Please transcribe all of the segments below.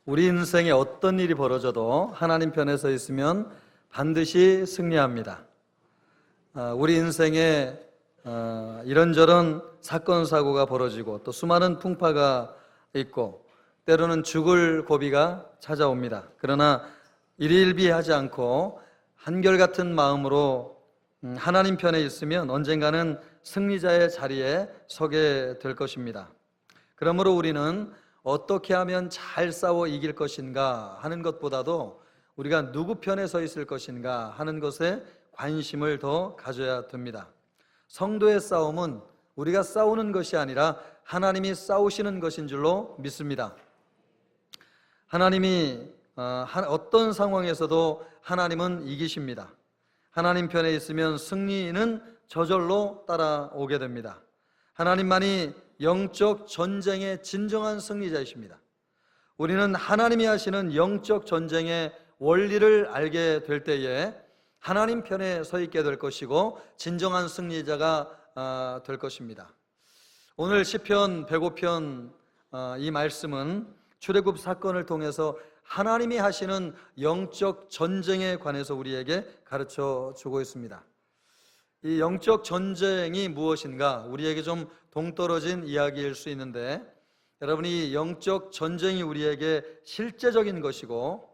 우리 인생에 어떤 일이 벌어져도 하나님 편에 서 있으면 반드시 승리합니다. 우리 인생에 이런저런 사건 사고가 벌어지고 또 수많은 풍파가 있고 때로는 죽을 고비가 찾아옵니다. 그러나 일일비하지 않고 한결같은 마음으로 하나님 편에 있으면 언젠가는 승리자의 자리에 서게 될 것입니다. 그러므로 우리는 어떻게 하면 잘 싸워 이길 것인가 하는 것보다도 우리가 누구 편에 서 있을 것인가 하는 것에 관심을 더 가져야 됩니다. 성도의 싸움은 우리가 싸우는 것이 아니라 하나님이 싸우시는 것인 줄로 믿습니다. 하나님이 어떤 상황에서도 하나님은 이기십니다. 하나님 편에 있으면 승리는 저절로 따라오게 됩니다. 하나님만이 영적 전쟁의 진정한 승리자이십니다. 우리는 하나님이 하시는 영적 전쟁의 원리를 알게 될 때에 하나님 편에 서 있게 될 것이고 진정한 승리자가 될 것입니다. 오늘 시편 105편 이 말씀은 출애굽 사건을 통해서 하나님이 하시는 영적 전쟁에 관해서 우리에게 가르쳐 주고 있습니다. 이 영적 전쟁이 무엇인가 우리에게 좀 동떨어진 이야기일 수 있는데, 여러분이 영적 전쟁이 우리에게 실제적인 것이고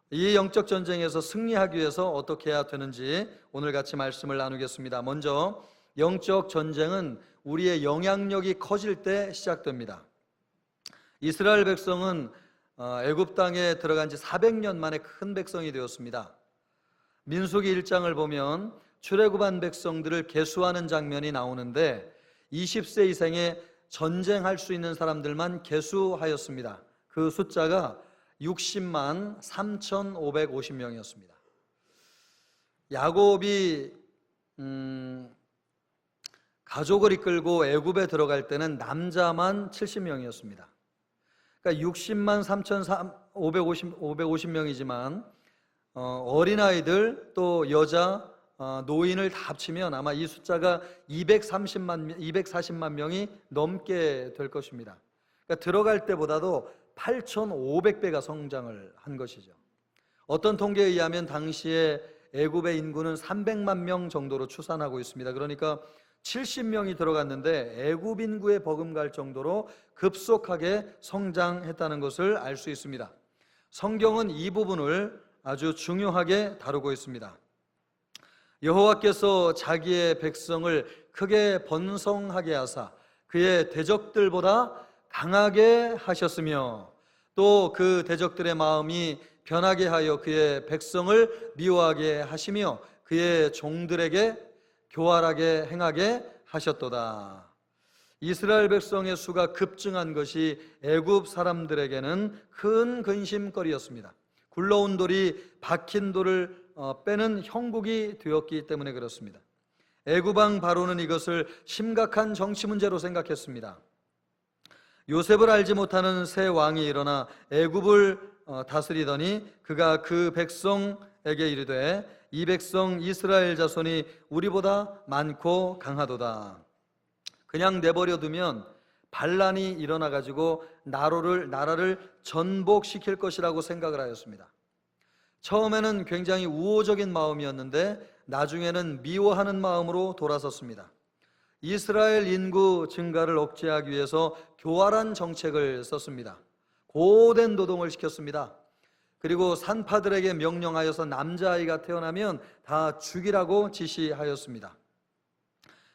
이 영적 전쟁에서 승리하기 위해서 어떻게 해야 되는지 오늘 같이 말씀을 나누겠습니다. 먼저 영적 전쟁은 우리의 영향력이 커질 때 시작됩니다. 이스라엘 백성은 애굽 땅에 들어간 지 400년 만에 큰 백성이 되었습니다. 민수기 1장을 보면 출애굽한 백성들을 계수하는 장면이 나오는데 20세 이상의 전쟁할 수 있는 사람들만 계수하였습니다. 그 숫자가 60만 3,550명이었습니다. 야곱이 가족을 이끌고 애굽에 들어갈 때는 남자만 70명이었습니다. 그러니까 60만 3,550명이지만 어린아이들 또 여자 노인을 다 합치면 아마 이 숫자가 240만 명이 넘게 될 것입니다. 그러니까 들어갈 때보다도 8,500배가 성장을 한 것이죠. 어떤 통계에 의하면 당시에 애굽의 인구는 300만 명 정도로 추산하고 있습니다. 그러니까 70명이 들어갔는데 애굽 인구에 버금갈 정도로 급속하게 성장했다는 것을 알 수 있습니다. 성경은 이 부분을 아주 중요하게 다루고 있습니다. 여호와께서 자기의 백성을 크게 번성하게 하사 그의 대적들보다 강하게 하셨으며 또 그 대적들의 마음이 변하게 하여 그의 백성을 미워하게 하시며 그의 종들에게 교활하게 행하게 하셨도다. 이스라엘 백성의 수가 급증한 것이 애굽 사람들에게는 큰 근심거리였습니다. 굴러온 돌이 박힌 돌을 빼는 형국이 되었기 때문에 그렇습니다. 애굽 왕 바로는 이것을 심각한 정치 문제로 생각했습니다. 요셉을 알지 못하는 새 왕이 일어나 애굽을 다스리더니 그가 그 백성에게 이르되 이 백성 이스라엘 자손이 우리보다 많고 강하도다. 그냥 내버려 두면 반란이 일어나 가지고 나라를 전복시킬 것이라고 생각을 하였습니다. 처음에는 굉장히 우호적인 마음이었는데 나중에는 미워하는 마음으로 돌아섰습니다. 이스라엘 인구 증가를 억제하기 위해서 교활한 정책을 썼습니다. 고된 노동을 시켰습니다. 그리고 산파들에게 명령하여서 남자아이가 태어나면 다 죽이라고 지시하였습니다.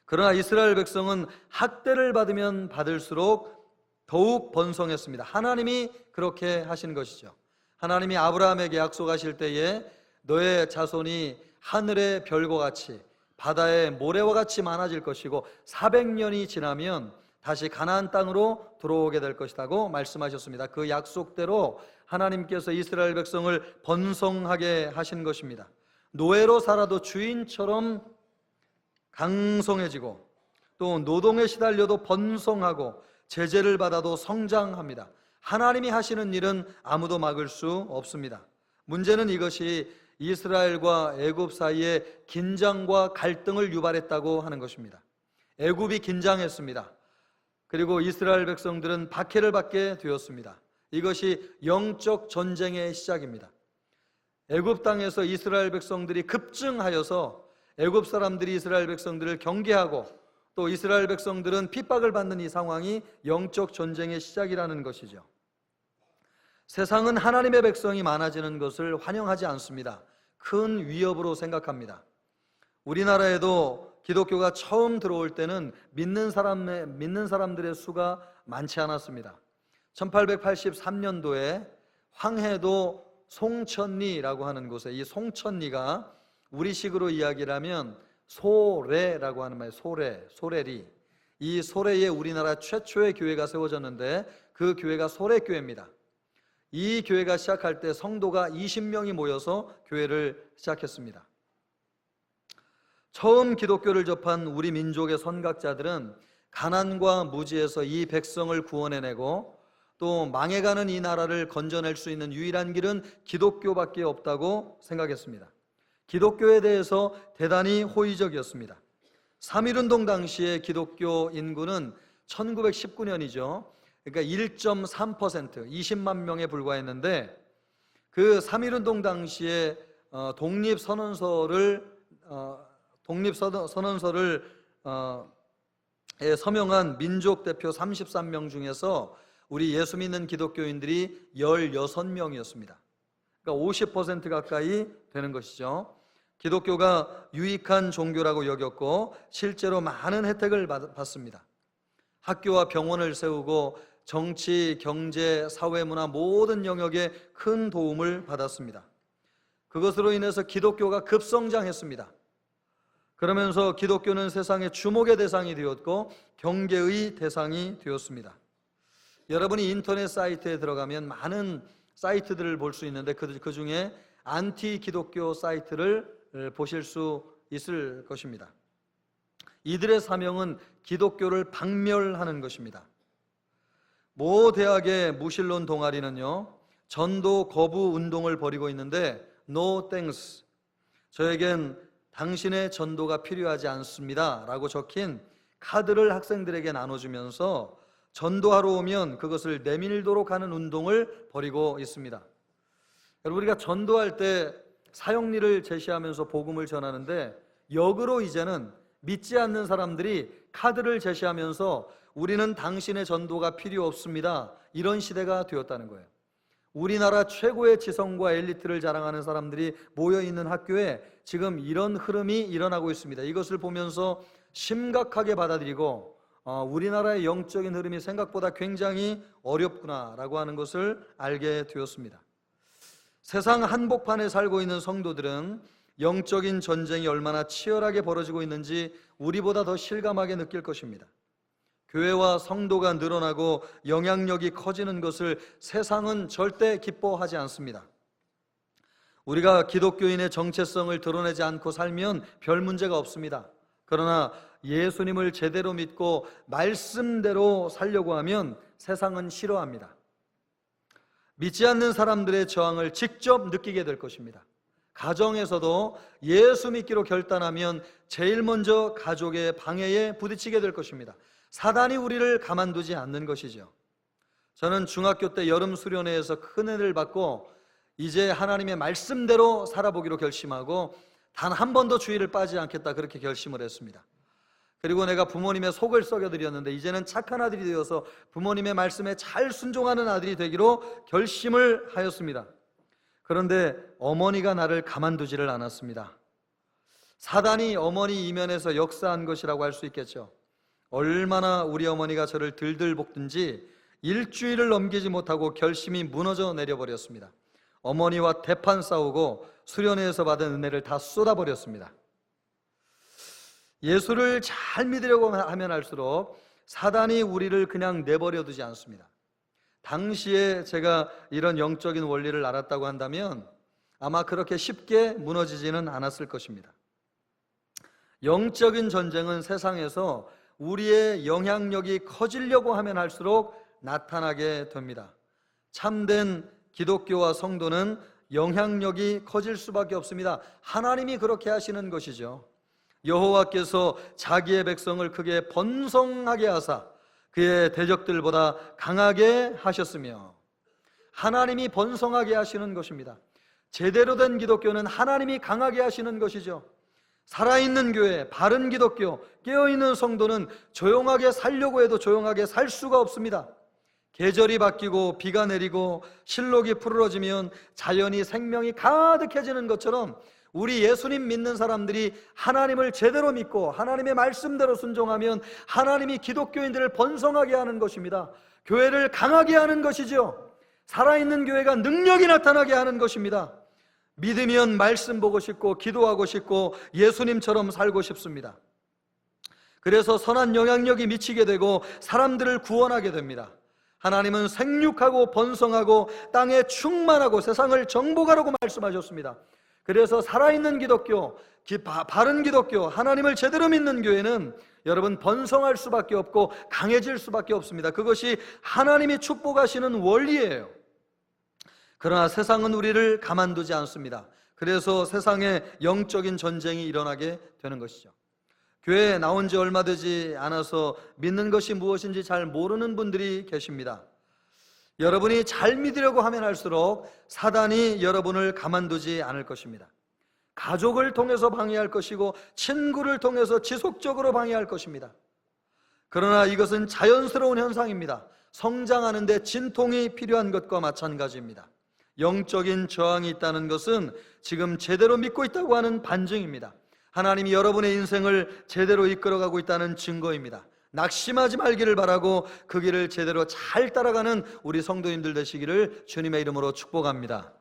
그러나 이스라엘 백성은 학대를 받으면 받을수록 더욱 번성했습니다. 하나님이 그렇게 하신 것이죠. 하나님이 아브라함에게 약속하실 때에 너의 자손이 하늘의 별과 같이 바다의 모래와 같이 많아질 것이고 400년이 지나면 다시 가나안 땅으로 들어오게 될 것이라고 말씀하셨습니다. 그 약속대로 하나님께서 이스라엘 백성을 번성하게 하신 것입니다. 노예로 살아도 주인처럼 강성해지고 또 노동에 시달려도 번성하고 제재를 받아도 성장합니다. 하나님이 하시는 일은 아무도 막을 수 없습니다. 문제는 이것이 이스라엘과 애굽 사이에 긴장과 갈등을 유발했다고 하는 것입니다. 애굽이 긴장했습니다. 그리고 이스라엘 백성들은 박해를 받게 되었습니다. 이것이 영적 전쟁의 시작입니다. 애굽 땅에서 이스라엘 백성들이 급증하여서 애굽 사람들이 이스라엘 백성들을 경계하고 또 이스라엘 백성들은 핍박을 받는 이 상황이 영적 전쟁의 시작이라는 것이죠. 세상은 하나님의 백성이 많아지는 것을 환영하지 않습니다. 큰 위협으로 생각합니다. 우리나라에도 기독교가 처음 들어올 때는 믿는 사람들의 수가 많지 않았습니다. 1883년도에 황해도 송천리라고 하는 곳에, 이 송천리가 우리식으로 이야기를 하면 소래라고 하는 말이에요. 소래리. 이 소래에 우리나라 최초의 교회가 세워졌는데 그 교회가 소래교회입니다. 이 교회가 시작할 때 성도가 20명이 모여서 교회를 시작했습니다. 처음 기독교를 접한 우리 민족의 선각자들은 가난과 무지에서 이 백성을 구원해내고 또 망해가는 이 나라를 건져낼 수 있는 유일한 길은 기독교밖에 없다고 생각했습니다. 기독교에 대해서 대단히 호의적이었습니다. 3.1운동 당시에 기독교 인구는 1919년이죠. 그러니까 1.3%, 20만 명에 불과했는데 그 3.1운동 당시에 독립선언서를 서명한 민족 대표 33명 중에서 우리 예수 믿는 기독교인들이 16명이었습니다. 그러니까 50% 가까이 되는 것이죠. 기독교가 유익한 종교라고 여겼고 실제로 많은 혜택을 받습니다. 학교와 병원을 세우고 정치, 경제, 사회, 문화 모든 영역에 큰 도움을 받았습니다. 그것으로 인해서 기독교가 급성장했습니다. 그러면서 기독교는 세상의 주목의 대상이 되었고 경계의 대상이 되었습니다. 여러분이 인터넷 사이트에 들어가면 많은 사이트들을 볼 수 있는데 그 중에 안티 기독교 사이트를 보실 수 있을 것입니다. 이들의 사명은 기독교를 박멸하는 것입니다. 모 대학의 무신론 동아리는요, 전도 거부 운동을 벌이고 있는데 No thanks, 저에겐 당신의 전도가 필요하지 않습니다 라고 적힌 카드를 학생들에게 나눠주면서 전도하러 오면 그것을 내밀도록 하는 운동을 벌이고 있습니다. 여러분, 우리가 전도할 때 사역리를 제시하면서 복음을 전하는데 역으로 이제는 믿지 않는 사람들이 카드를 제시하면서 우리는 당신의 전도가 필요 없습니다, 이런 시대가 되었다는 거예요. 우리나라 최고의 지성과 엘리트를 자랑하는 사람들이 모여있는 학교에 지금 이런 흐름이 일어나고 있습니다. 이것을 보면서 심각하게 받아들이고 우리나라의 영적인 흐름이 생각보다 굉장히 어렵구나라고 하는 것을 알게 되었습니다. 세상 한복판에 살고 있는 성도들은 영적인 전쟁이 얼마나 치열하게 벌어지고 있는지 우리보다 더 실감하게 느낄 것입니다. 교회와 성도가 늘어나고 영향력이 커지는 것을 세상은 절대 기뻐하지 않습니다. 우리가 기독교인의 정체성을 드러내지 않고 살면 별 문제가 없습니다. 그러나 예수님을 제대로 믿고 말씀대로 살려고 하면 세상은 싫어합니다. 믿지 않는 사람들의 저항을 직접 느끼게 될 것입니다. 가정에서도 예수 믿기로 결단하면 제일 먼저 가족의 방해에 부딪히게 될 것입니다. 사단이 우리를 가만두지 않는 것이죠. 저는 중학교 때 여름 수련회에서 큰 은혜를 받고 이제 하나님의 말씀대로 살아보기로 결심하고 단 한 번도 주의를 빠지지 않겠다, 그렇게 결심을 했습니다. 그리고 내가 부모님의 속을 썩여드렸는데 이제는 착한 아들이 되어서 부모님의 말씀에 잘 순종하는 아들이 되기로 결심을 하였습니다. 그런데 어머니가 나를 가만두지를 않았습니다. 사단이 어머니 이면에서 역사한 것이라고 할 수 있겠죠. 얼마나 우리 어머니가 저를 들들 볶든지 일주일을 넘기지 못하고 결심이 무너져 내려버렸습니다. 어머니와 대판 싸우고 수련회에서 받은 은혜를 다 쏟아버렸습니다. 예수를 잘 믿으려고 하면 할수록 사단이 우리를 그냥 내버려 두지 않습니다. 당시에 제가 이런 영적인 원리를 알았다고 한다면 아마 그렇게 쉽게 무너지지는 않았을 것입니다. 영적인 전쟁은 세상에서 우리의 영향력이 커지려고 하면 할수록 나타나게 됩니다. 참된 기독교와 성도는 영향력이 커질 수밖에 없습니다. 하나님이 그렇게 하시는 것이죠. 여호와께서 자기의 백성을 크게 번성하게 하사 그의 대적들보다 강하게 하셨으며 하나님이 번성하게 하시는 것입니다. 제대로 된 기독교는 하나님이 강하게 하시는 것이죠. 살아있는 교회, 바른 기독교, 깨어있는 성도는 조용하게 살려고 해도 조용하게 살 수가 없습니다. 계절이 바뀌고 비가 내리고 실록이 푸르러지면 자연이 생명이 가득해지는 것처럼 우리 예수님 믿는 사람들이 하나님을 제대로 믿고 하나님의 말씀대로 순종하면 하나님이 기독교인들을 번성하게 하는 것입니다. 교회를 강하게 하는 것이죠. 살아있는 교회가 능력이 나타나게 하는 것입니다. 믿으면 말씀 보고 싶고 기도하고 싶고 예수님처럼 살고 싶습니다. 그래서 선한 영향력이 미치게 되고 사람들을 구원하게 됩니다. 하나님은 생육하고 번성하고 땅에 충만하고 세상을 정복하라고 말씀하셨습니다. 그래서 살아있는 기독교, 바른 기독교, 하나님을 제대로 믿는 교회는 여러분 번성할 수밖에 없고 강해질 수밖에 없습니다. 그것이 하나님이 축복하시는 원리예요. 그러나 세상은 우리를 가만두지 않습니다. 그래서 세상에 영적인 전쟁이 일어나게 되는 것이죠. 교회에 나온 지 얼마 되지 않아서 믿는 것이 무엇인지 잘 모르는 분들이 계십니다. 여러분이 잘 믿으려고 하면 할수록 사단이 여러분을 가만두지 않을 것입니다. 가족을 통해서 방해할 것이고 친구를 통해서 지속적으로 방해할 것입니다. 그러나 이것은 자연스러운 현상입니다. 성장하는데 진통이 필요한 것과 마찬가지입니다. 영적인 저항이 있다는 것은 지금 제대로 믿고 있다고 하는 반증입니다. 하나님이 여러분의 인생을 제대로 이끌어가고 있다는 증거입니다. 낙심하지 말기를 바라고 그 길을 제대로 잘 따라가는 우리 성도님들 되시기를 주님의 이름으로 축복합니다.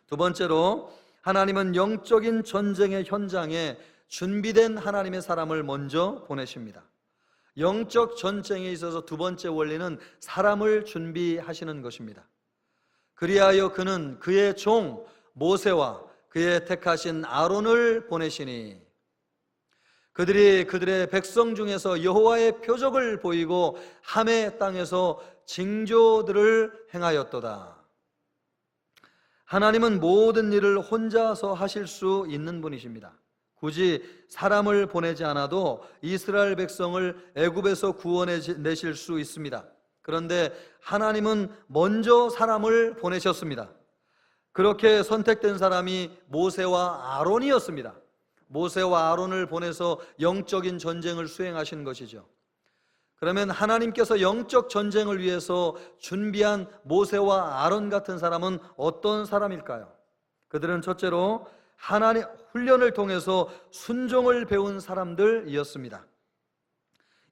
두 번째로, 하나님은 영적인 전쟁의 현장에 준비된 하나님의 사람을 먼저 보내십니다. 영적 전쟁에 있어서 두 번째 원리는 사람을 준비하시는 것입니다. 그리하여 그는 그의 종 모세와 그의 택하신 아론을 보내시니 그들이 그들의 백성 중에서 여호와의 표적을 보이고 함의 땅에서 징조들을 행하였도다. 하나님은 모든 일을 혼자서 하실 수 있는 분이십니다. 굳이 사람을 보내지 않아도 이스라엘 백성을 애굽에서 구원해내실 수 있습니다. 그런데 하나님은 먼저 사람을 보내셨습니다. 그렇게 선택된 사람이 모세와 아론이었습니다. 모세와 아론을 보내서 영적인 전쟁을 수행하신 것이죠. 그러면 하나님께서 영적 전쟁을 위해서 준비한 모세와 아론 같은 사람은 어떤 사람일까요? 그들은 첫째로 하나님 훈련을 통해서 순종을 배운 사람들이었습니다.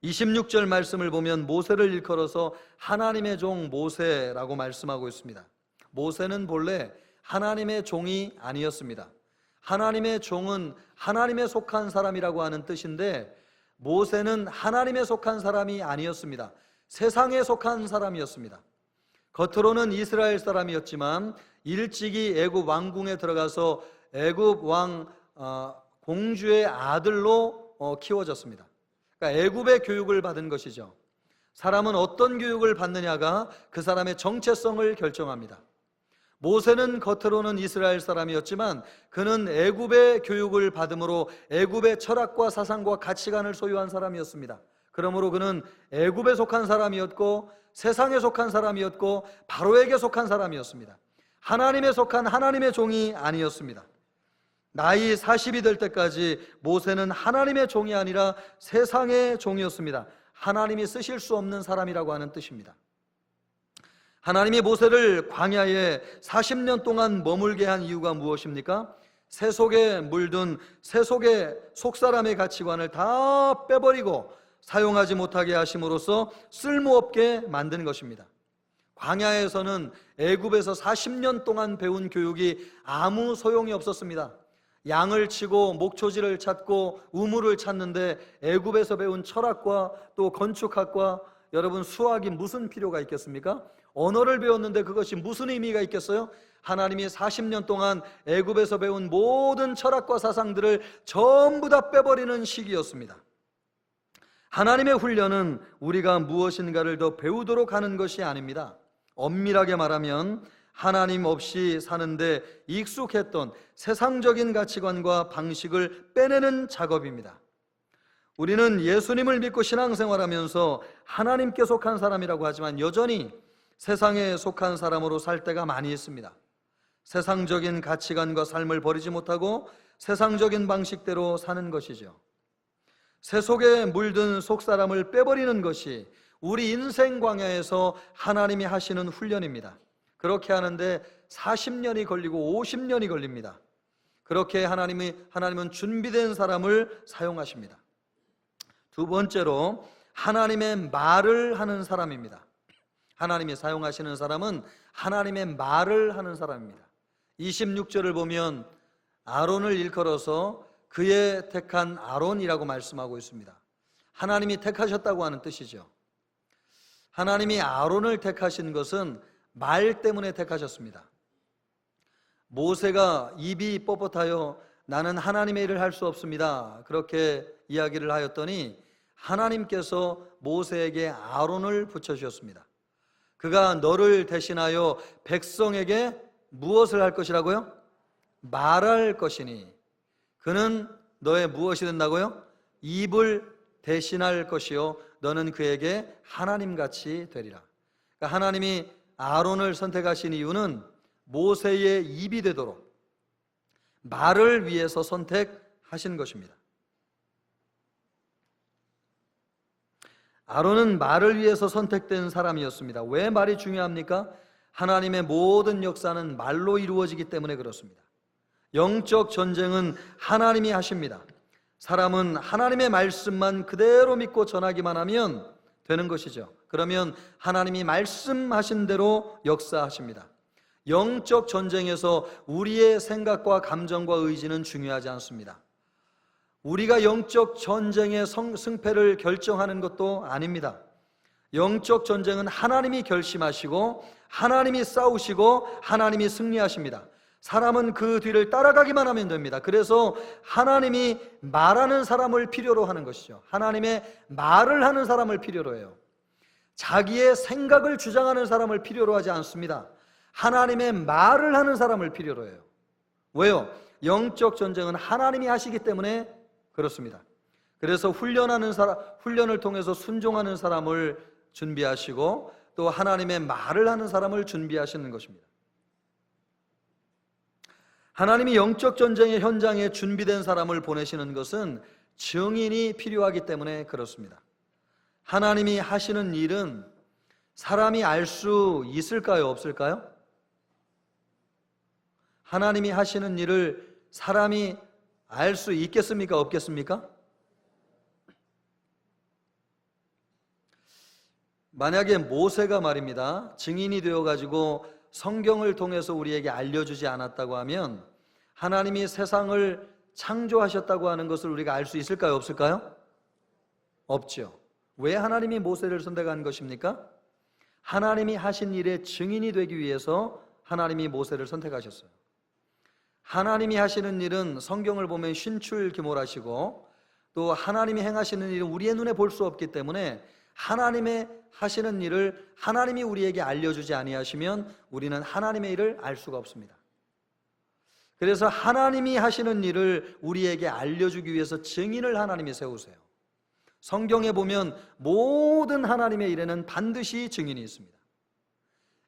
26절 말씀을 보면 모세를 일컬어서 하나님의 종 모세라고 말씀하고 있습니다. 모세는 본래 하나님의 종이 아니었습니다. 하나님의 종은 하나님에 속한 사람이라고 하는 뜻인데 모세는 하나님에 속한 사람이 아니었습니다. 세상에 속한 사람이었습니다. 겉으로는 이스라엘 사람이었지만 일찍이 애굽 왕궁에 들어가서 애굽 왕 공주의 아들로 키워졌습니다. 그러니까 애굽의 교육을 받은 것이죠. 사람은 어떤 교육을 받느냐가 그 사람의 정체성을 결정합니다. 모세는 겉으로는 이스라엘 사람이었지만 그는 애굽의 교육을 받음으로 애굽의 철학과 사상과 가치관을 소유한 사람이었습니다. 그러므로 그는 애굽에 속한 사람이었고 세상에 속한 사람이었고 바로에게 속한 사람이었습니다. 하나님에 속한 하나님의 종이 아니었습니다. 나이 40이 될 때까지 모세는 하나님의 종이 아니라 세상의 종이었습니다. 하나님이 쓰실 수 없는 사람이라고 하는 뜻입니다. 하나님이 모세를 광야에 40년 동안 머물게 한 이유가 무엇입니까? 새 속에 물든 새 속의 속사람의 가치관을 다 빼버리고 사용하지 못하게 하심으로써 쓸모없게 만든 것입니다. 광야에서는 애굽에서 40년 동안 배운 교육이 아무 소용이 없었습니다. 양을 치고 목초지를 찾고 우물을 찾는데 애굽에서 배운 철학과 또 건축학과 여러분 수학이 무슨 필요가 있겠습니까? 언어를 배웠는데 그것이 무슨 의미가 있겠어요? 하나님이 40년 동안 애굽에서 배운 모든 철학과 사상들을 전부 다 빼버리는 시기였습니다. 하나님의 훈련은 우리가 무엇인가를 더 배우도록 하는 것이 아닙니다. 엄밀하게 말하면 하나님 없이 사는데 익숙했던 세상적인 가치관과 방식을 빼내는 작업입니다. 우리는 예수님을 믿고 신앙생활하면서 하나님께 속한 사람이라고 하지만 여전히 세상에 속한 사람으로 살 때가 많이 있습니다. 세상적인 가치관과 삶을 버리지 못하고 세상적인 방식대로 사는 것이죠. 새 속에 물든 속사람을 빼버리는 것이 우리 인생 광야에서 하나님이 하시는 훈련입니다. 그렇게 하는데 40년이 걸리고 50년이 걸립니다. 그렇게 하나님은 준비된 사람을 사용하십니다. 두 번째로 하나님의 말을 하는 사람입니다. 하나님이 사용하시는 사람은 하나님의 말을 하는 사람입니다. 26절을 보면 아론을 일컬어서 그의 택한 아론이라고 말씀하고 있습니다. 하나님이 택하셨다고 하는 뜻이죠. 하나님이 아론을 택하신 것은 말 때문에 택하셨습니다. 모세가 입이 뻣뻣하여 나는 하나님의 일을 할 수 없습니다, 그렇게 이야기를 하였더니 하나님께서 모세에게 아론을 붙여주셨습니다. 그가 너를 대신하여 백성에게 무엇을 할 것이라고요? 말할 것이니 그는 너의 무엇이 된다고요? 입을 대신할 것이요 너는 그에게 하나님같이 되리라. 그러니까 하나님이 아론을 선택하신 이유는 모세의 입이 되도록 말을 위해서 선택하신 것입니다. 아론은 말을 위해서 선택된 사람이었습니다. 왜 말이 중요합니까? 하나님의 모든 역사는 말로 이루어지기 때문에 그렇습니다. 영적 전쟁은 하나님이 하십니다. 사람은 하나님의 말씀만 그대로 믿고 전하기만 하면 되는 것이죠. 그러면 하나님이 말씀하신 대로 역사하십니다. 영적 전쟁에서 우리의 생각과 감정과 의지는 중요하지 않습니다. 우리가 영적 전쟁의 승패를 결정하는 것도 아닙니다. 영적 전쟁은 하나님이 결심하시고 하나님이 싸우시고 하나님이 승리하십니다. 사람은 그 뒤를 따라가기만 하면 됩니다. 그래서 하나님이 말하는 사람을 필요로 하는 것이죠. 하나님의 말을 하는 사람을 필요로 해요. 자기의 생각을 주장하는 사람을 필요로 하지 않습니다. 하나님의 말을 하는 사람을 필요로 해요. 왜요? 영적 전쟁은 하나님이 하시기 때문에 그렇습니다. 그래서 훈련을 통해서 순종하는 사람을 준비하시고 또 하나님의 말을 하는 사람을 준비하시는 것입니다. 하나님이 영적 전쟁의 현장에 준비된 사람을 보내시는 것은 증인이 필요하기 때문에 그렇습니다. 하나님이 하시는 일은 사람이 알 수 있을까요? 없을까요? 하나님이 하시는 일을 사람이 알 수 있겠습니까? 없겠습니까? 만약에 모세가 말입니다, 증인이 되어가지고 성경을 통해서 우리에게 알려주지 않았다고 하면 하나님이 세상을 창조하셨다고 하는 것을 우리가 알 수 있을까요? 없을까요? 없죠. 왜 하나님이 모세를 선택한 것입니까? 하나님이 하신 일의 증인이 되기 위해서 하나님이 모세를 선택하셨어요. 하나님이 하시는 일은 성경을 보면 신출귀몰하시고 또 하나님이 행하시는 일은 우리의 눈에 볼 수 없기 때문에 하나님의 하시는 일을 하나님이 우리에게 알려주지 아니하시면 우리는 하나님의 일을 알 수가 없습니다. 그래서 하나님이 하시는 일을 우리에게 알려주기 위해서 증인을 하나님이 세우세요. 성경에 보면 모든 하나님의 일에는 반드시 증인이 있습니다.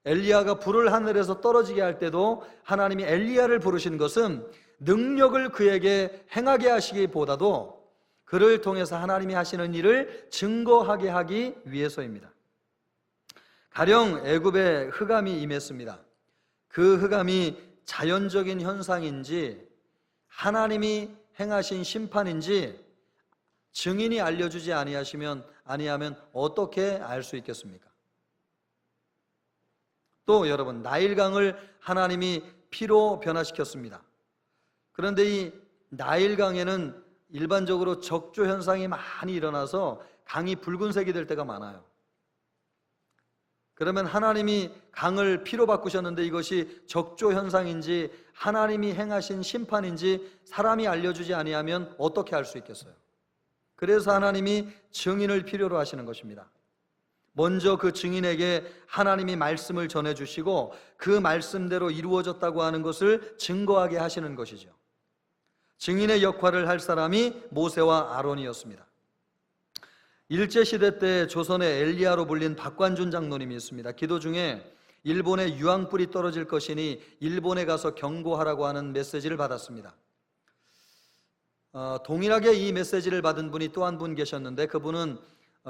엘리야가 불을 하늘에서 떨어지게 할 때도 하나님이 엘리야를 부르신 것은 능력을 그에게 행하게 하시기보다도 그를 통해서 하나님이 하시는 일을 증거하게 하기 위해서입니다. 가령 애굽에 흑암이 임했습니다. 그 흑암이 자연적인 현상인지 하나님이 행하신 심판인지 증인이 알려주지 아니하면 어떻게 알 수 있겠습니까? 또 여러분, 나일강을 하나님이 피로 변화시켰습니다. 그런데 이 나일강에는 일반적으로 적조 현상이 많이 일어나서 강이 붉은색이 될 때가 많아요. 그러면 하나님이 강을 피로 바꾸셨는데 이것이 적조 현상인지 하나님이 행하신 심판인지 사람이 알려주지 아니하면 어떻게 알 수 있겠어요? 그래서 하나님이 증인을 필요로 하시는 것입니다. 먼저 그 증인에게 하나님이 말씀을 전해주시고 그 말씀대로 이루어졌다고 하는 것을 증거하게 하시는 것이죠. 증인의 역할을 할 사람이 모세와 아론이었습니다. 일제시대 때 조선의 엘리야로 불린 박관준 장로님이 있습니다. 기도 중에 일본에 유황불이 떨어질 것이니 일본에 가서 경고하라고 하는 메시지를 받았습니다. 동일하게 이 메시지를 받은 분이 또 한 분 계셨는데, 그분은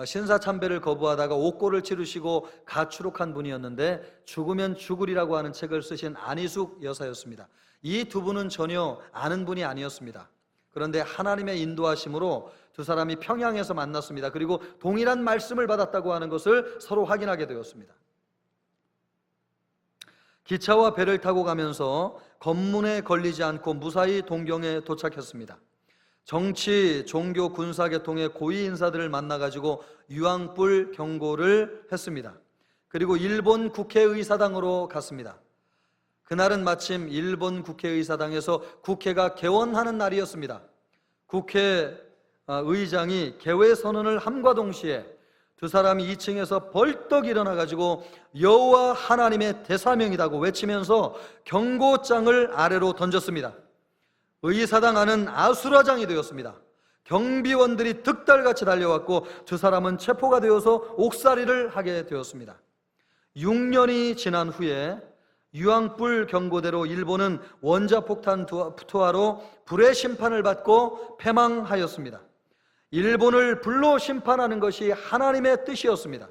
신사참배를 거부하다가 옥고를 치르시고 가출옥한 분이었는데 죽으면 죽으리라고 하는 책을 쓰신 안희숙 여사였습니다. 이 두 분은 전혀 아는 분이 아니었습니다. 그런데 하나님의 인도하심으로 두 사람이 평양에서 만났습니다. 그리고 동일한 말씀을 받았다고 하는 것을 서로 확인하게 되었습니다. 기차와 배를 타고 가면서 검문에 걸리지 않고 무사히 동경에 도착했습니다. 정치, 종교, 군사 계통의 고위 인사들을 만나가지고 유황불 경고를 했습니다. 그리고 일본 국회의사당으로 갔습니다. 그날은 마침 일본 국회의사당에서 국회가 개원하는 날이었습니다. 국회의장이 개회 선언을 함과 동시에 두 사람이 2층에서 벌떡 일어나가지고 여호와 하나님의 대사명이라고 외치면서 경고장을 아래로 던졌습니다. 의사당 안은 아수라장이 되었습니다. 경비원들이 득달같이 달려왔고 두 사람은 체포가 되어서 옥살이를 하게 되었습니다. 6년이 지난 후에 유황불 경고대로 일본은 원자폭탄 투하로 불의 심판을 받고 패망하였습니다. 일본을 불로 심판하는 것이 하나님의 뜻이었습니다.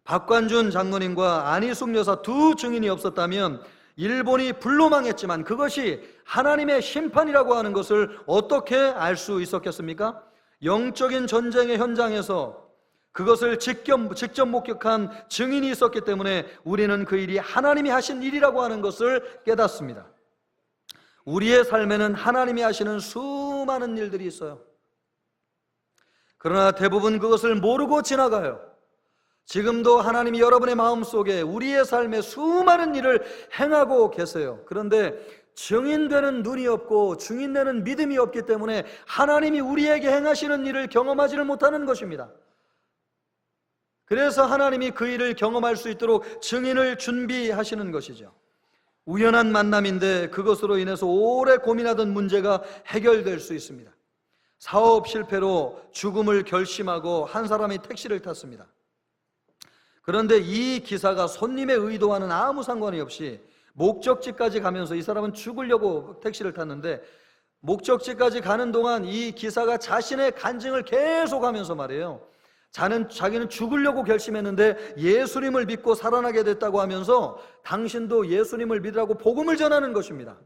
박관준 장로님과 안희숙 여사 두 증인이 없었다면 일본이 불로 망했지만 그것이 하나님의 심판이라고 하는 것을 어떻게 알 수 있었겠습니까? 영적인 전쟁의 현장에서 그것을 직접 목격한 증인이 있었기 때문에 우리는 그 일이 하나님이 하신 일이라고 하는 것을 깨닫습니다. 우리의 삶에는 하나님이 하시는 수많은 일들이 있어요. 그러나 대부분 그것을 모르고 지나가요. 지금도 하나님이 여러분의 마음속에 우리의 삶에 수많은 일을 행하고 계세요. 그런데 증인되는 눈이 없고 증인되는 믿음이 없기 때문에 하나님이 우리에게 행하시는 일을 경험하지를 못하는 것입니다. 그래서 하나님이 그 일을 경험할 수 있도록 증인을 준비하시는 것이죠. 우연한 만남인데 그것으로 인해서 오래 고민하던 문제가 해결될 수 있습니다. 사업 실패로 죽음을 결심하고 한 사람이 택시를 탔습니다. 그런데 이 기사가 손님의 의도와는 아무 상관이 없이 목적지까지 가면서 이 사람은 죽으려고 택시를 탔는데 목적지까지 가는 동안 이 기사가 자신의 간증을 계속하면서 말해요. 자기는 죽으려고 결심했는데 예수님을 믿고 살아나게 됐다고 하면서 당신도 예수님을 믿으라고 복음을 전하는 것입니다.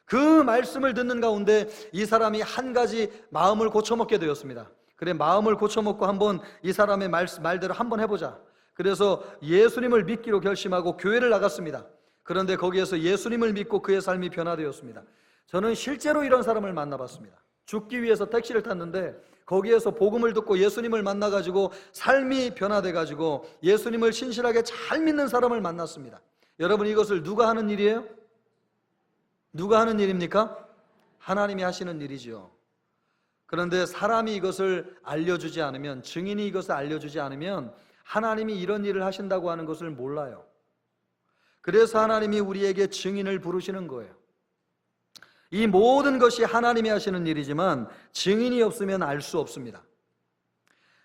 그 말씀을 듣는 가운데 이 사람이 한 가지 마음을 고쳐먹게 되었습니다. 그래, 마음을 고쳐먹고 한번 이 사람의 말대로 한번 해보자. 그래서 예수님을 믿기로 결심하고 교회를 나갔습니다. 그런데 거기에서 예수님을 믿고 그의 삶이 변화되었습니다. 저는 실제로 이런 사람을 만나봤습니다. 죽기 위해서 택시를 탔는데 거기에서 복음을 듣고 예수님을 만나가지고 삶이 변화돼가지고 예수님을 신실하게 잘 믿는 사람을 만났습니다. 여러분, 이것을 누가 하는 일이에요? 누가 하는 일입니까? 하나님이 하시는 일이죠. 그런데 사람이 이것을 알려주지 않으면, 증인이 이것을 알려주지 않으면 하나님이 이런 일을 하신다고 하는 것을 몰라요. 그래서 하나님이 우리에게 증인을 부르시는 거예요. 이 모든 것이 하나님이 하시는 일이지만 증인이 없으면 알 수 없습니다.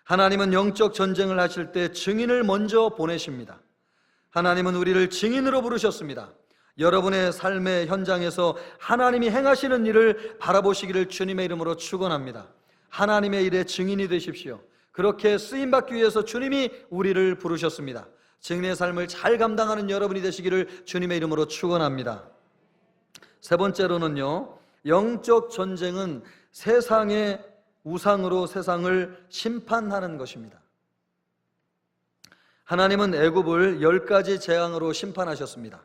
하나님은 영적 전쟁을 하실 때 증인을 먼저 보내십니다. 하나님은 우리를 증인으로 부르셨습니다. 여러분의 삶의 현장에서 하나님이 행하시는 일을 바라보시기를 주님의 이름으로 축원합니다. 하나님의 일에 증인이 되십시오. 그렇게 쓰임받기 위해서 주님이 우리를 부르셨습니다. 증인의 삶을 잘 감당하는 여러분이 되시기를 주님의 이름으로 축원합니다. 세 번째로는요, 영적 전쟁은 세상의 우상으로 세상을 심판하는 것입니다. 하나님은 애굽을 10가지 재앙으로 심판하셨습니다.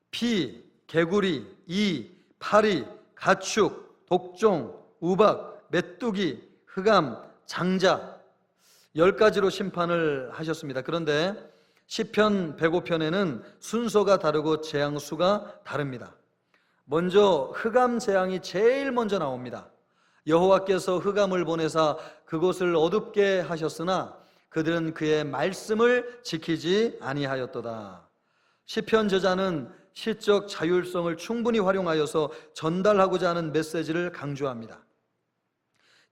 피, 개구리, 이, 파리, 가축, 독종, 우박, 메뚜기, 흑암, 장자 10가지로 심판을 하셨습니다. 그런데 시편 105편에는 순서가 다르고 재앙 수가 다릅니다. 먼저 흑암 재앙이 제일 먼저 나옵니다. 여호와께서 흑암을 보내사 그곳을 어둡게 하셨으나 그들은 그의 말씀을 지키지 아니하였도다. 시편 저자는 시적 자율성을 충분히 활용하여서 전달하고자 하는 메시지를 강조합니다.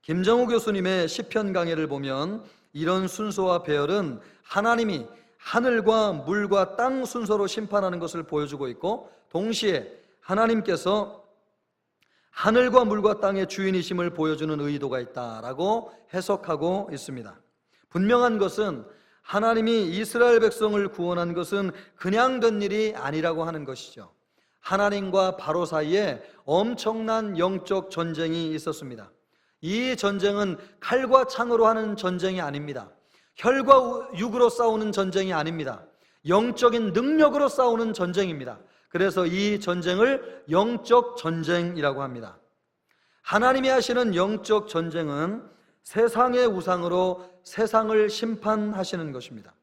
김정우 교수님의 시편 강해를 보면 이런 순서와 배열은 하나님이 하늘과 물과 땅 순서로 심판하는 것을 보여주고 있고, 동시에 하나님께서 하늘과 물과 땅의 주인이심을 보여주는 의도가 있다라고 해석하고 있습니다. 분명한 것은 하나님이 이스라엘 백성을 구원한 것은 그냥 된 일이 아니라고 하는 것이죠. 하나님과 바로 사이에 엄청난 영적 전쟁이 있었습니다. 이 전쟁은 칼과 창으로 하는 전쟁이 아닙니다. 혈과 육으로 싸우는 전쟁이 아닙니다. 영적인 능력으로 싸우는 전쟁입니다. 그래서 이 전쟁을 영적 전쟁이라고 합니다. 하나님이 하시는 영적 전쟁은 세상의 우상으로 세상을 심판하시는 것입니다.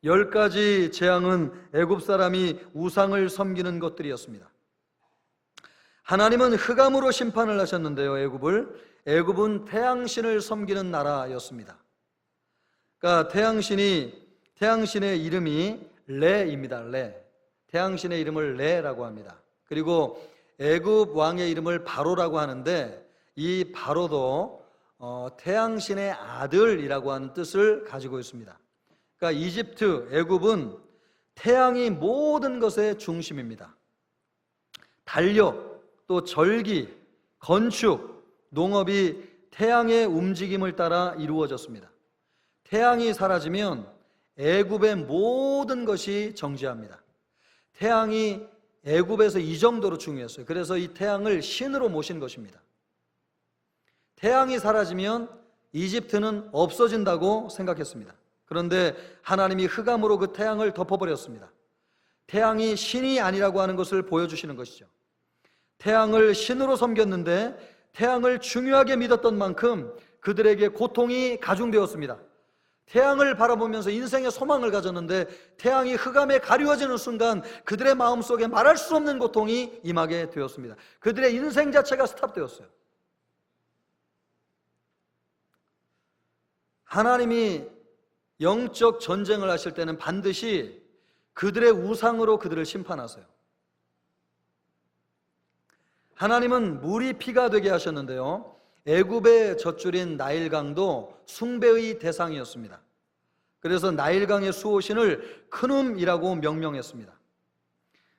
10가지 재앙은 애굽 사람이 우상을 섬기는 것들이었습니다. 하나님은 흑암으로 심판을 하셨는데요, 애굽은 태양신을 섬기는 나라였습니다. 그러니까 태양신의 이름이 레입니다. 레. 태양신의 이름을 레라고 합니다. 그리고 애굽 왕의 이름을 바로라고 하는데, 이 바로도 태양신의 아들이라고 하는 뜻을 가지고 있습니다. 그러니까 이집트, 애굽은 태양이 모든 것의 중심입니다. 달력, 또 절기, 건축, 농업이 태양의 움직임을 따라 이루어졌습니다. 태양이 사라지면 애굽의 모든 것이 정지합니다. 태양이 애굽에서 이 정도로 중요했어요. 그래서 이 태양을 신으로 모신 것입니다. 태양이 사라지면 이집트는 없어진다고 생각했습니다. 그런데 하나님이 흑암으로 그 태양을 덮어버렸습니다. 태양이 신이 아니라고 하는 것을 보여주시는 것이죠. 태양을 신으로 섬겼는데 태양을 중요하게 믿었던 만큼 그들에게 고통이 가중되었습니다. 태양을 바라보면서 인생의 소망을 가졌는데 태양이 흑암에 가리워지는 순간 그들의 마음속에 말할 수 없는 고통이 임하게 되었습니다. 그들의 인생 자체가 스탑되었어요. 하나님이 영적 전쟁을 하실 때는 반드시 그들의 우상으로 그들을 심판하세요. 하나님은 물이 피가 되게 하셨는데요, 애굽의 젖줄인 나일강도 숭배의 대상이었습니다. 그래서 나일강의 수호신을 크눔이라고 명명했습니다.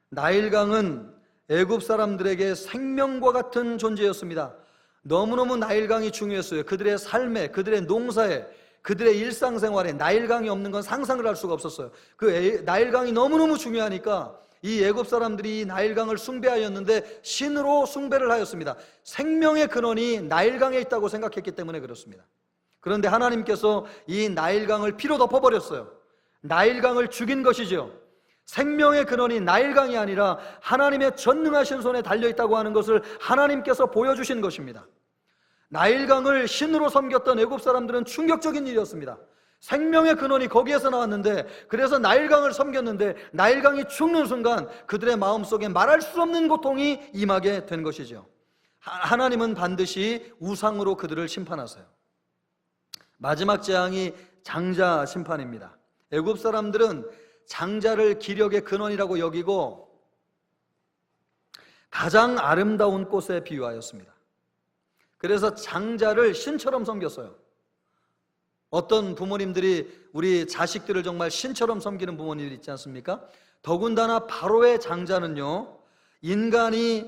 나일강은 애굽 사람들에게 생명과 같은 존재였습니다. 너무너무 나일강이 중요했어요. 그들의 삶에, 그들의 농사에, 그들의 일상생활에 나일강이 없는 건 상상을 할 수가 없었어요. 나일강이 너무너무 중요하니까 이 애굽 사람들이 이 나일강을 숭배하였는데 신으로 숭배를 하였습니다. 생명의 근원이 나일강에 있다고 생각했기 때문에 그렇습니다. 그런데 하나님께서 이 나일강을 피로 덮어버렸어요. 나일강을 죽인 것이죠. 생명의 근원이 나일강이 아니라 하나님의 전능하신 손에 달려있다고 하는 것을 하나님께서 보여주신 것입니다. 나일강을 신으로 섬겼던 애굽 사람들은 충격적인 일이었습니다. 생명의 근원이 거기에서 나왔는데, 그래서 나일강을 섬겼는데 나일강이 죽는 순간 그들의 마음속에 말할 수 없는 고통이 임하게 된 것이죠. 하나님은 반드시 우상으로 그들을 심판하세요. 마지막 재앙이 장자 심판입니다. 애굽 사람들은 장자를 기력의 근원이라고 여기고 가장 아름다운 꽃에 비유하였습니다. 그래서 장자를 신처럼 섬겼어요. 어떤 부모님들이 우리 자식들을 정말 신처럼 섬기는 부모님들이 있지 않습니까? 더군다나 바로의 장자는요, 인간의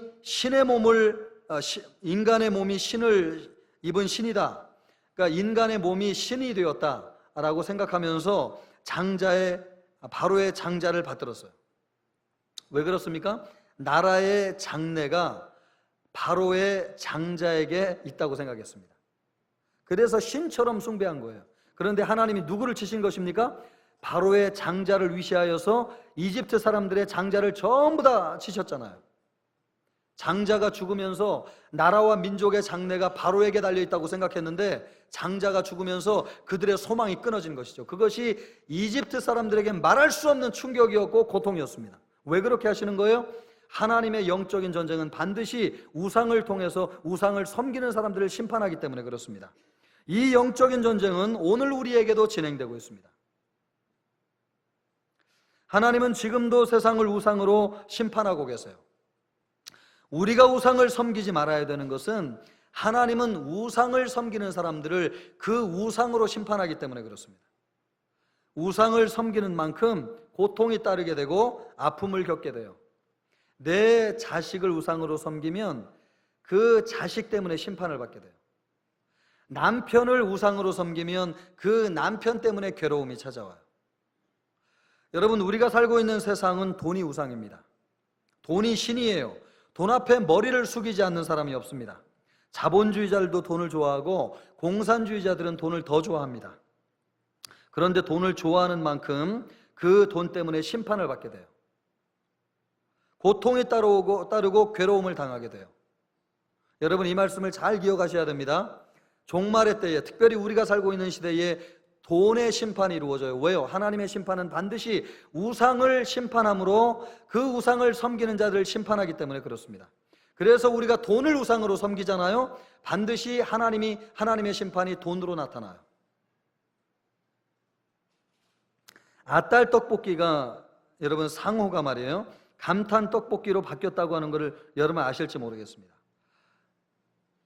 몸이 신을 입은 신이다, 그러니까 인간의 몸이 신이 되었다라고 생각하면서 바로의 장자를 받들었어요. 왜 그렇습니까? 나라의 장래가 바로의 장자에게 있다고 생각했습니다. 그래서 신처럼 숭배한 거예요. 그런데 하나님이 누구를 치신 것입니까? 바로의 장자를 위시하여서 이집트 사람들의 장자를 전부 다 치셨잖아요. 장자가 죽으면서 나라와 민족의 장래가 바로에게 달려있다고 생각했는데 장자가 죽으면서 그들의 소망이 끊어진 것이죠. 그것이 이집트 사람들에게 말할 수 없는 충격이었고 고통이었습니다. 왜 그렇게 하시는 거예요? 하나님의 영적인 전쟁은 반드시 우상을 통해서 우상을 섬기는 사람들을 심판하기 때문에 그렇습니다. 이 영적인 전쟁은 오늘 우리에게도 진행되고 있습니다. 하나님은 지금도 세상을 우상으로 심판하고 계세요. 우리가 우상을 섬기지 말아야 되는 것은 하나님은 우상을 섬기는 사람들을 그 우상으로 심판하기 때문에 그렇습니다. 우상을 섬기는 만큼 고통이 따르게 되고 아픔을 겪게 돼요. 내 자식을 우상으로 섬기면 그 자식 때문에 심판을 받게 돼요. 남편을 우상으로 섬기면 그 남편 때문에 괴로움이 찾아와요. 여러분, 우리가 살고 있는 세상은 돈이 우상입니다. 돈이 신이에요. 돈 앞에 머리를 숙이지 않는 사람이 없습니다. 자본주의자들도 돈을 좋아하고 공산주의자들은 돈을 더 좋아합니다. 그런데 돈을 좋아하는 만큼 그 돈 때문에 심판을 받게 돼요. 고통이 따르고 괴로움을 당하게 돼요. 여러분, 이 말씀을 잘 기억하셔야 됩니다. 종말의 때에, 특별히 우리가 살고 있는 시대에 돈의 심판이 이루어져요. 왜요? 하나님의 심판은 반드시 우상을 심판함으로 그 우상을 섬기는 자들을 심판하기 때문에 그렇습니다. 그래서 우리가 돈을 우상으로 섬기잖아요. 반드시 하나님의 심판이 돈으로 나타나요. 아딸 떡볶이가, 여러분, 상호가 말이에요, 감탄 떡볶이로 바뀌었다고 하는 것을 여러분 아실지 모르겠습니다.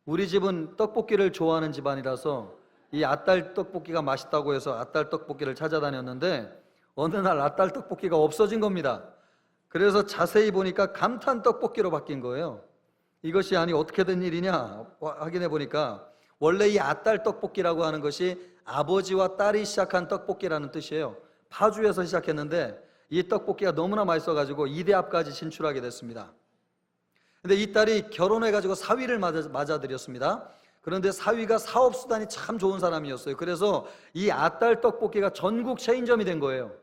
우리 집은 떡볶이를 좋아하는 집안이라서 이 아딸 떡볶이가 맛있다고 해서 아딸 떡볶이를 찾아다녔는데 어느 날 아딸 떡볶이가 없어진 겁니다. 그래서 자세히 보니까 감탄 떡볶이로 바뀐 거예요. 이것이 아니 어떻게 된 일이냐 확인해 보니까 원래 이 아딸 떡볶이라고 하는 것이 아버지와 딸이 시작한 떡볶이라는 뜻이에요. 파주에서 시작했는데 이 떡볶이가 너무나 맛있어가지고 2대 앞까지 진출하게 됐습니다. 근데 이 딸이 결혼해가지고 사위를 맞아들였습니다. 그런데 사위가 사업수단이 참 좋은 사람이었어요. 그래서 이 아딸 떡볶이가 전국 체인점이 된 거예요.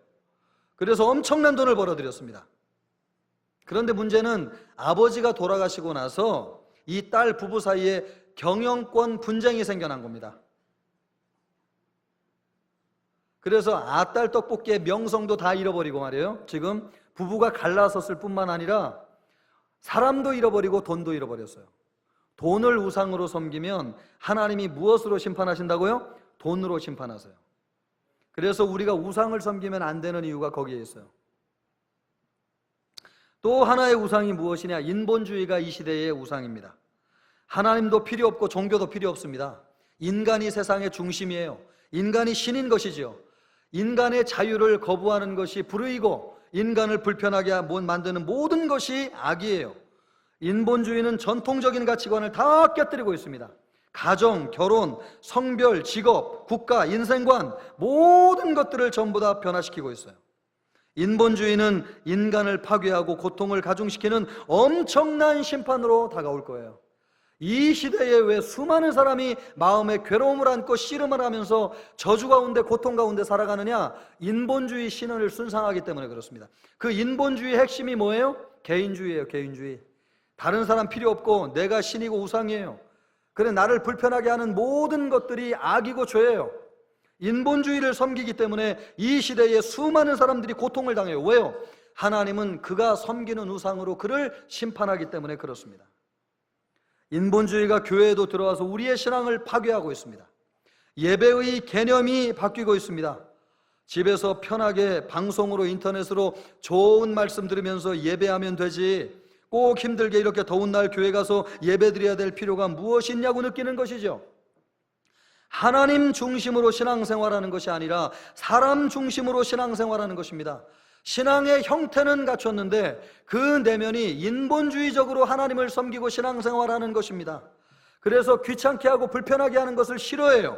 그래서 엄청난 돈을 벌어들였습니다. 그런데 문제는 아버지가 돌아가시고 나서 이 딸 부부 사이에 경영권 분쟁이 생겨난 겁니다. 그래서 아딸 떡볶이의 명성도 다 잃어버리고 말이에요. 지금 부부가 갈라섰을 뿐만 아니라 사람도 잃어버리고 돈도 잃어버렸어요. 돈을 우상으로 섬기면 하나님이 무엇으로 심판하신다고요? 돈으로 심판하세요. 그래서 우리가 우상을 섬기면 안 되는 이유가 거기에 있어요. 또 하나의 우상이 무엇이냐? 인본주의가 이 시대의 우상입니다. 하나님도 필요 없고 종교도 필요 없습니다. 인간이 세상의 중심이에요. 인간이 신인 것이죠. 인간의 자유를 거부하는 것이 불의이고 인간을 불편하게 만드는 모든 것이 악이에요. 인본주의는 전통적인 가치관을 다 깨뜨리고 있습니다. 가정, 결혼, 성별, 직업, 국가, 인생관 모든 것들을 전부 다 변화시키고 있어요. 인본주의는 인간을 파괴하고 고통을 가중시키는 엄청난 심판으로 다가올 거예요. 이 시대에 왜 수많은 사람이 마음에 괴로움을 안고 씨름을 하면서 저주 가운데 고통 가운데 살아가느냐? 인본주의 신을 순상하기 때문에 그렇습니다. 그 인본주의의 핵심이 뭐예요? 개인주의예요. 개인주의. 다른 사람 필요 없고 내가 신이고 우상이에요. 그래, 나를 불편하게 하는 모든 것들이 악이고 죄예요. 인본주의를 섬기기 때문에 이 시대에 수많은 사람들이 고통을 당해요. 왜요? 하나님은 그가 섬기는 우상으로 그를 심판하기 때문에 그렇습니다. 인본주의가 교회에도 들어와서 우리의 신앙을 파괴하고 있습니다. 예배의 개념이 바뀌고 있습니다. 집에서 편하게 방송으로 인터넷으로 좋은 말씀 들으면서 예배하면 되지 꼭 힘들게 이렇게 더운 날 교회 가서 예배 드려야 될 필요가 무엇이 있냐고 느끼는 것이죠. 하나님 중심으로 신앙생활하는 것이 아니라 사람 중심으로 신앙생활하는 것입니다. 신앙의 형태는 갖췄는데 그 내면이 인본주의적으로 하나님을 섬기고 신앙생활하는 것입니다. 그래서 귀찮게 하고 불편하게 하는 것을 싫어해요.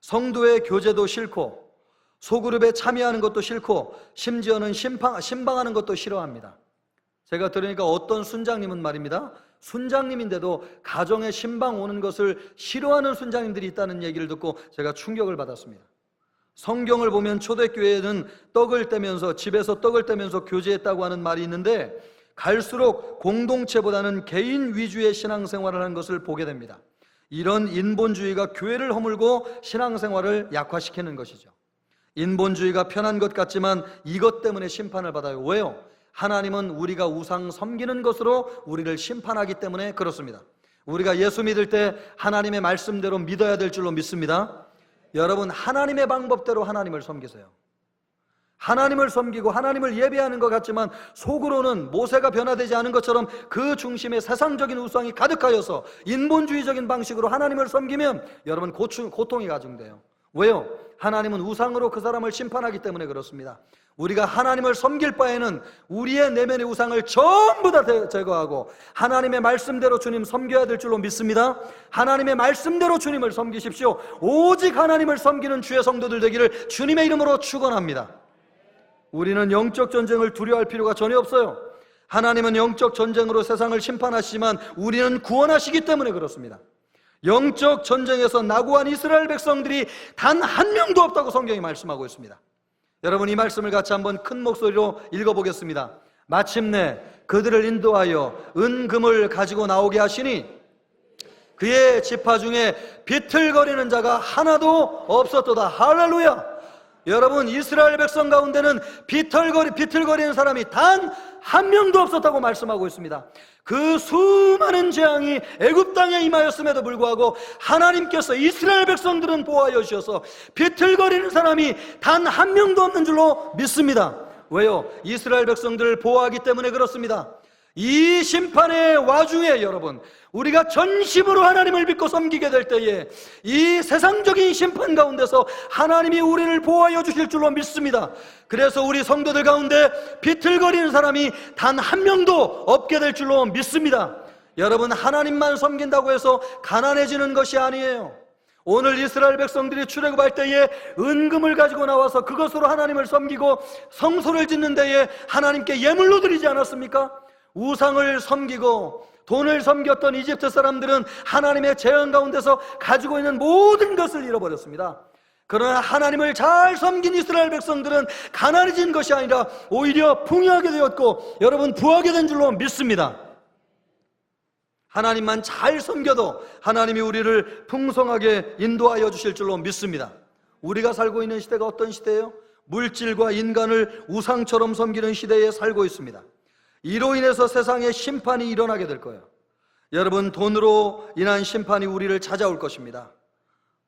성도의 교제도 싫고 소그룹에 참여하는 것도 싫고 심지어는 신방하는 것도 싫어합니다. 제가 들으니까 어떤 순장님은 말입니다, 순장님인데도 가정에 신방 오는 것을 싫어하는 순장님들이 있다는 얘기를 듣고 제가 충격을 받았습니다. 성경을 보면 초대교회는 떡을 떼면서 집에서 떡을 떼면서 교제했다고 하는 말이 있는데 갈수록 공동체보다는 개인 위주의 신앙생활을 하는 것을 보게 됩니다. 이런 인본주의가 교회를 허물고 신앙생활을 약화시키는 것이죠. 인본주의가 편한 것 같지만 이것 때문에 심판을 받아요. 왜요? 하나님은 우리가 우상 섬기는 것으로 우리를 심판하기 때문에 그렇습니다. 우리가 예수 믿을 때 하나님의 말씀대로 믿어야 될 줄로 믿습니다. 여러분, 하나님의 방법대로 하나님을 섬기세요. 하나님을 섬기고 하나님을 예배하는 것 같지만 속으로는 모세가 변화되지 않은 것처럼 그 중심에 세상적인 우상이 가득하여서 인본주의적인 방식으로 하나님을 섬기면 여러분 고통이 가중돼요. 왜요? 하나님은 우상으로 그 사람을 심판하기 때문에 그렇습니다. 우리가 하나님을 섬길 바에는 우리의 내면의 우상을 전부 다 제거하고 하나님의 말씀대로 주님 섬겨야 될 줄로 믿습니다. 하나님의 말씀대로 주님을 섬기십시오. 오직 하나님을 섬기는 주의 성도들 되기를 주님의 이름으로 축원합니다. 우리는 영적 전쟁을 두려워할 필요가 전혀 없어요. 하나님은 영적 전쟁으로 세상을 심판하시지만 우리는 구원하시기 때문에 그렇습니다. 영적 전쟁에서 낙오한 이스라엘 백성들이 단 한 명도 없다고 성경이 말씀하고 있습니다. 여러분, 이 말씀을 같이 한번 큰 목소리로 읽어보겠습니다. 마침내 그들을 인도하여 은금을 가지고 나오게 하시니 그의 지파 중에 비틀거리는 자가 하나도 없었도다. 할렐루야! 여러분, 이스라엘 백성 가운데는 비틀거리는 사람이 단 한 명도 없었다고 말씀하고 있습니다. 그 수많은 재앙이 애굽 땅에 임하였음에도 불구하고 하나님께서 이스라엘 백성들은 보호하여 주셔서 비틀거리는 사람이 단 한 명도 없는 줄로 믿습니다. 왜요? 이스라엘 백성들을 보호하기 때문에 그렇습니다. 이 심판의 와중에 여러분, 우리가 전심으로 하나님을 믿고 섬기게 될 때에 이 세상적인 심판 가운데서 하나님이 우리를 보호하여 주실 줄로 믿습니다. 그래서 우리 성도들 가운데 비틀거리는 사람이 단 한 명도 없게 될 줄로 믿습니다. 여러분, 하나님만 섬긴다고 해서 가난해지는 것이 아니에요. 오늘 이스라엘 백성들이 출애굽할 때에 은금을 가지고 나와서 그것으로 하나님을 섬기고 성소를 짓는 데에 하나님께 예물로 드리지 않았습니까? 우상을 섬기고 돈을 섬겼던 이집트 사람들은 하나님의 재앙 가운데서 가지고 있는 모든 것을 잃어버렸습니다. 그러나 하나님을 잘 섬긴 이스라엘 백성들은 가난해진 것이 아니라 오히려 풍요하게 되었고 여러분, 부하게 된 줄로 믿습니다. 하나님만 잘 섬겨도 하나님이 우리를 풍성하게 인도하여 주실 줄로 믿습니다. 우리가 살고 있는 시대가 어떤 시대예요? 물질과 인간을 우상처럼 섬기는 시대에 살고 있습니다. 이로 인해서 세상에 심판이 일어나게 될 거예요. 여러분, 돈으로 인한 심판이 우리를 찾아올 것입니다.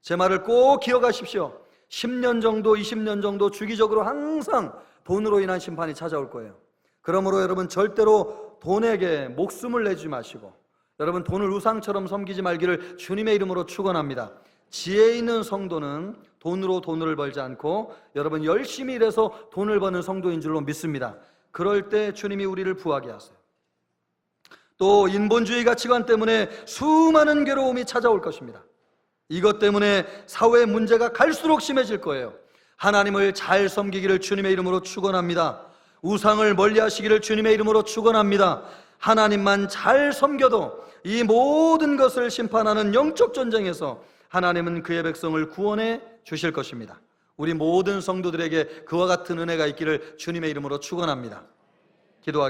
제 말을 꼭 기억하십시오. 10년 정도, 20년 정도 주기적으로 항상 돈으로 인한 심판이 찾아올 거예요. 그러므로 여러분, 절대로 돈에게 목숨을 내지 마시고 여러분, 돈을 우상처럼 섬기지 말기를 주님의 이름으로 축원합니다. 지혜 있는 성도는 돈으로 돈을 벌지 않고 여러분, 열심히 일해서 돈을 버는 성도인 줄로 믿습니다. 그럴 때 주님이 우리를 부하게 하세요. 또 인본주의 가치관 때문에 수많은 괴로움이 찾아올 것입니다. 이것 때문에 사회 문제가 갈수록 심해질 거예요. 하나님을 잘 섬기기를 주님의 이름으로 축원합니다. 우상을 멀리하시기를 주님의 이름으로 축원합니다. 하나님만 잘 섬겨도 이 모든 것을 심판하는 영적 전쟁에서 하나님은 그의 백성을 구원해 주실 것입니다. 우리 모든 성도들에게 그와 같은 은혜가 있기를 주님의 이름으로 축원합니다. 기도하겠습니다.